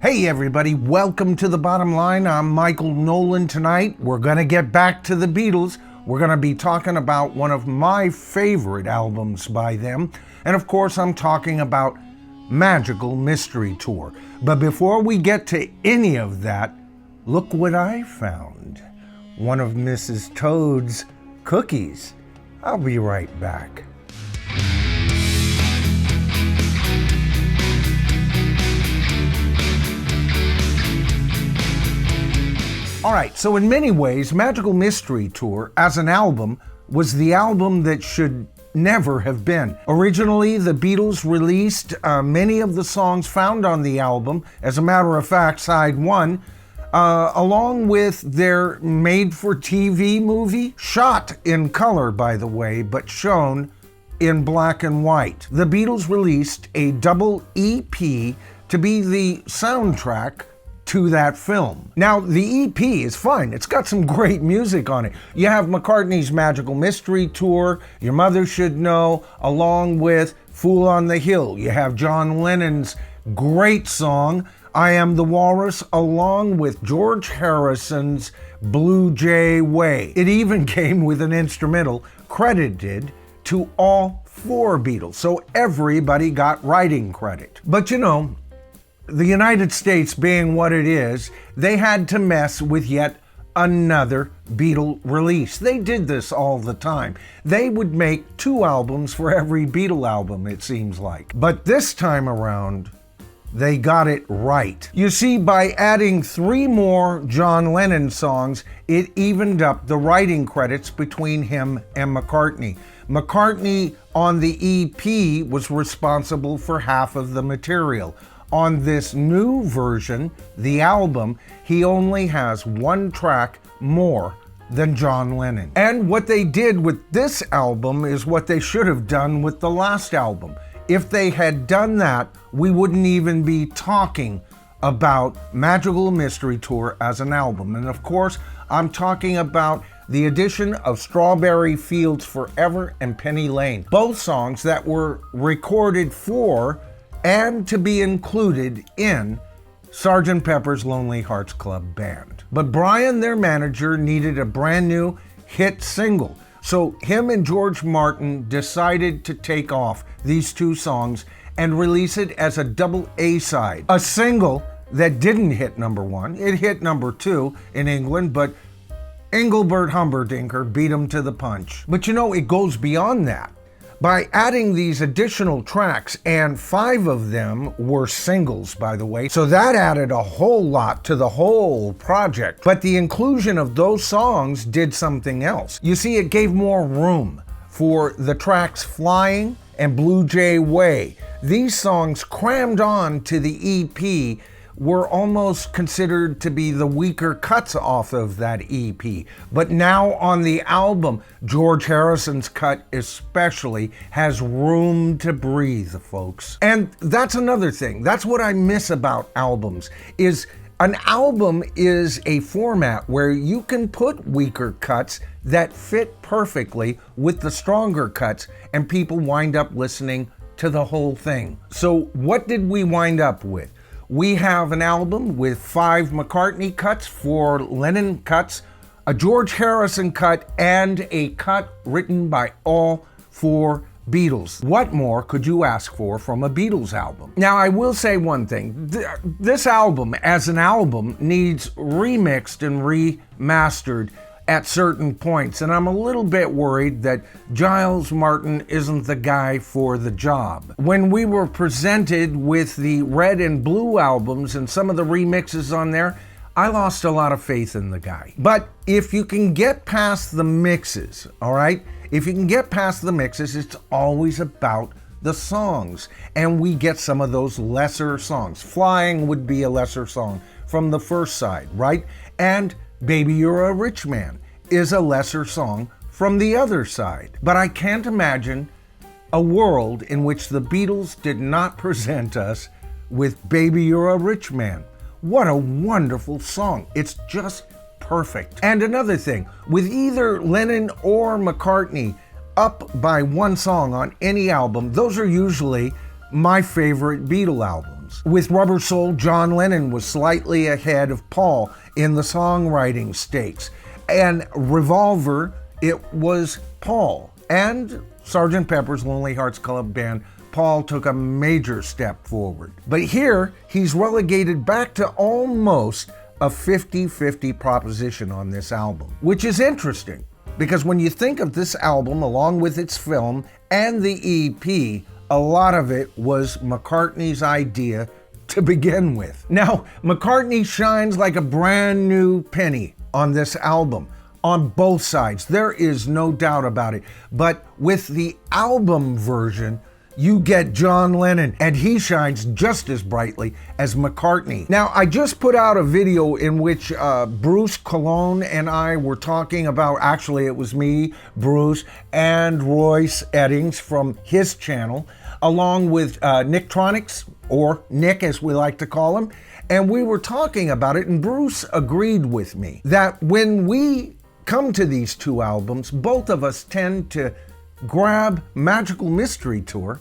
Hey everybody, welcome to The Bottom Line. I'm Michael Noland. Tonight we're going to get back to the Beatles. We're going to be talking about one of my favorite albums by them. And of course I'm talking about Magical Mystery Tour. But before we get to any of that, look what I found. One of Mrs. Toad's cookies. I'll be right back. All right, so in many ways, Magical Mystery Tour as an album was the album that should never have been. Originally, the Beatles released many of the songs found on the album. As a matter of fact, side one, along with their made-for-TV movie, shot in color, by the way, but shown in black and white. The Beatles released a double EP to be the soundtrack to that film. Now, the EP is fine. It's got some great music on it. You have McCartney's Magical Mystery Tour, Your Mother Should Know, along with Fool on the Hill. You have John Lennon's great song, I Am the Walrus, along with George Harrison's Blue Jay Way. It even came with an instrumental credited to all four Beatles, so everybody got writing credit. But you know, the United States being what it is, they had to mess with yet another Beatle release. They did this all the time. They would make 2 albums for every Beatle album, it seems like. But this time around, they got it right. You see, by adding 3 more John Lennon songs, it evened up the writing credits between him and McCartney. McCartney on the EP was responsible for half of the material. On this new version, the album, he only has 1 track more than John Lennon. And what they did with this album is what they should have done with the last album. If they had done that, we wouldn't even be talking about Magical Mystery Tour as an album. And of course, I'm talking about the addition of Strawberry Fields Forever and Penny Lane, both songs that were recorded for and to be included in Sgt. Pepper's Lonely Hearts Club Band. But Brian, their manager, needed a brand new hit single. So him and George Martin decided to take off these 2 songs and release it as a double A-side. A single that didn't hit number 1. It hit number 2 in England, but Engelbert Humperdinck beat him to the punch. But you know, it goes beyond that. By adding these additional tracks, and 5 of them were singles, by the way, so that added a whole lot to the whole project. But the inclusion of those songs did something else. You see, it gave more room for the tracks Flying and Blue Jay Way. These songs crammed on to the EP were almost considered to be the weaker cuts off of that EP. But now on the album, George Harrison's cut especially has room to breathe, folks. And that's another thing. That's what I miss about albums, is an album is a format where you can put weaker cuts that fit perfectly with the stronger cuts, and people wind up listening to the whole thing. So what did we wind up with? We have an album with 5 McCartney cuts, 4 Lennon cuts, a George Harrison cut, and a cut written by all 4 Beatles. What more could you ask for from a Beatles album? Now, I will say one thing. This album, as an album, needs remixed and remastered at certain points, and I'm a little bit worried that Giles Martin isn't the guy for the job. When we were presented with the Red and Blue albums and some of the remixes on there, I lost a lot of faith in the guy. But if you can get past the mixes, all right? If you can get past the mixes, it's always about the songs, and we get some of those lesser songs. Flying would be a lesser song from the first side, right? And Baby You're a Rich Man is a lesser song from the other side. But I can't imagine a world in which the Beatles did not present us with Baby You're a Rich Man. What a wonderful song. It's just perfect. And another thing, with either Lennon or McCartney up by 1 song on any album, those are usually my favorite Beatle albums. albums. With Rubber Soul, John Lennon was slightly ahead of Paul in the songwriting stakes. And Revolver, it was Paul. And Sgt. Pepper's Lonely Hearts Club Band, Paul took a major step forward. But here, he's relegated back to almost a 50-50 proposition on this album, which is interesting because when you think of this album along with its film and the EP, a lot of it was McCartney's idea to begin with. Now, McCartney shines like a brand new penny on this album, on both sides. There is no doubt about it. But with the album version, you get John Lennon, and he shines just as brightly as McCartney. Now, I just put out a video in which Bruce Colón and I were talking about, actually it was me, Bruce, and Royce Eddings from his channel, along with Nicktronics, or Nick as we like to call him, and we were talking about it, and Bruce agreed with me that when we come to these two albums, both of us tend to grab Magical Mystery Tour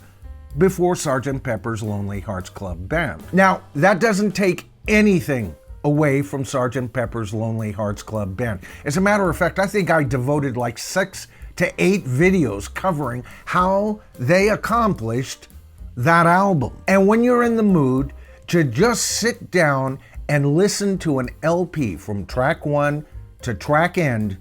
before Sgt. Pepper's Lonely Hearts Club Band. Now, that doesn't take anything away from Sgt. Pepper's Lonely Hearts Club Band. As a matter of fact, I think I devoted like 6 to 8 videos covering how they accomplished that album. And when you're in the mood to just sit down and listen to an LP from track 1 to track end,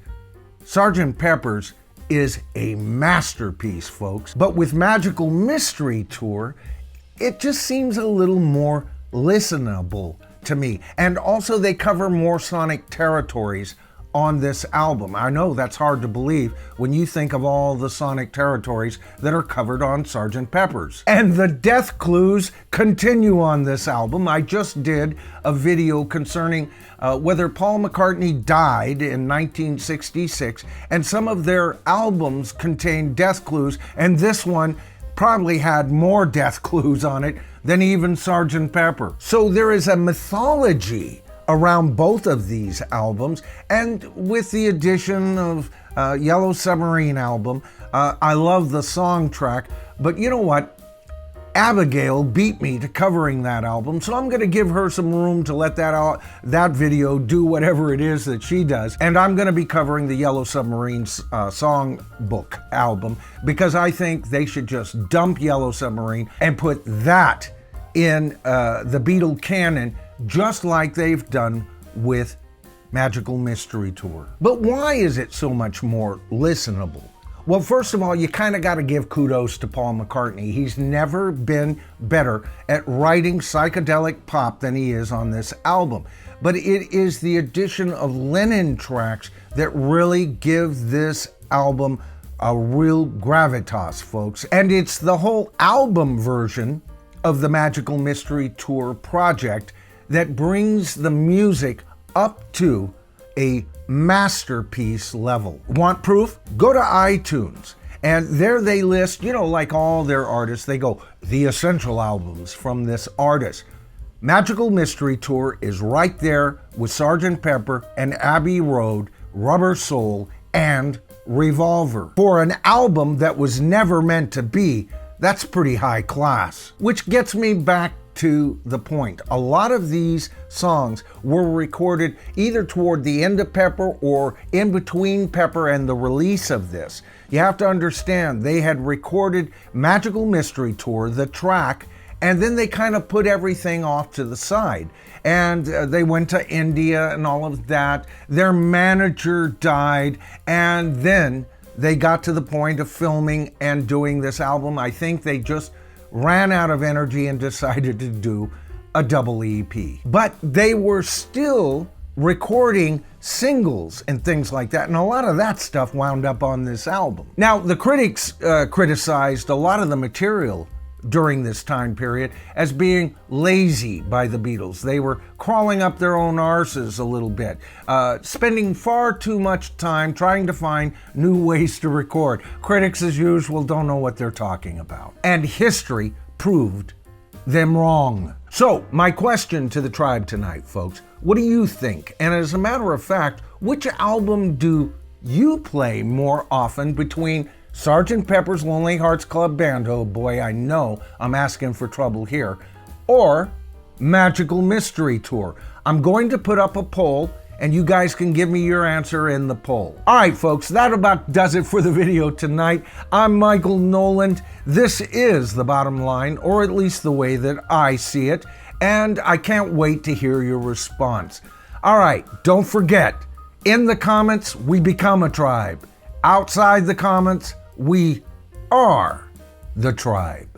Sgt. Pepper's is a masterpiece, folks. But with Magical Mystery Tour, it just seems a little more listenable to me. And also they cover more sonic territories on this album. I know that's hard to believe when you think of all the sonic territories that are covered on Sgt. Pepper's. And the death clues continue on this album. I just did a video concerning whether Paul McCartney died in 1966, and some of their albums contained death clues, and this one probably had more death clues on it than even Sgt. Pepper. So there is a mythology around both of these albums, and with the addition of Yellow Submarine album, I love the song track, but you know what? Abigail beat me to covering that album, so I'm going to give her some room to let that video do whatever it is that she does, and I'm going to be covering the Yellow Submarine songbook album because I think they should just dump Yellow Submarine and put that in the Beatle canon, just like they've done with Magical Mystery Tour. But why is it so much more listenable? Well, first of all, you kind of got to give kudos to Paul McCartney. He's never been better at writing psychedelic pop than he is on this album. But it is the addition of Lennon tracks that really give this album a real gravitas, folks. And it's the whole album version of the Magical Mystery Tour project that brings the music up to a masterpiece level. Want proof? Go to iTunes, and there they list, like all their artists, they go, the essential albums from this artist. Magical Mystery Tour is right there with Sgt. Pepper and Abbey Road, Rubber Soul, and Revolver. For an album that was never meant to be, that's pretty high class. Which gets me back to the point. A lot of these songs were recorded either toward the end of Pepper or in between Pepper and the release of this. You have to understand, they had recorded Magical Mystery Tour, the track, and then they kind of put everything off to the side. And they went to India and all of that. Their manager died, and then they got to the point of filming and doing this album. I think they just ran out of energy and decided to do a double EP. But they were still recording singles and things like that, and a lot of that stuff wound up on this album. Now, the critics criticized a lot of the material during this time period as being lazy by the Beatles. They were crawling up their own arses a little bit, spending far too much time trying to find new ways to record. Critics, as usual, don't know what they're talking about. And history proved them wrong. So, my question to the tribe tonight, folks, what do you think? And as a matter of fact, which album do you play more often between Sgt. Pepper's Lonely Hearts Club Band, oh boy, I know I'm asking for trouble here, or Magical Mystery Tour? I'm going to put up a poll, and you guys can give me your answer in the poll. All right, folks, that about does it for the video tonight. I'm Michael Noland. This is The Bottom Line, or at least the way that I see it, and I can't wait to hear your response. All right, don't forget, in the comments, we become a tribe. Outside the comments, we are the tribe.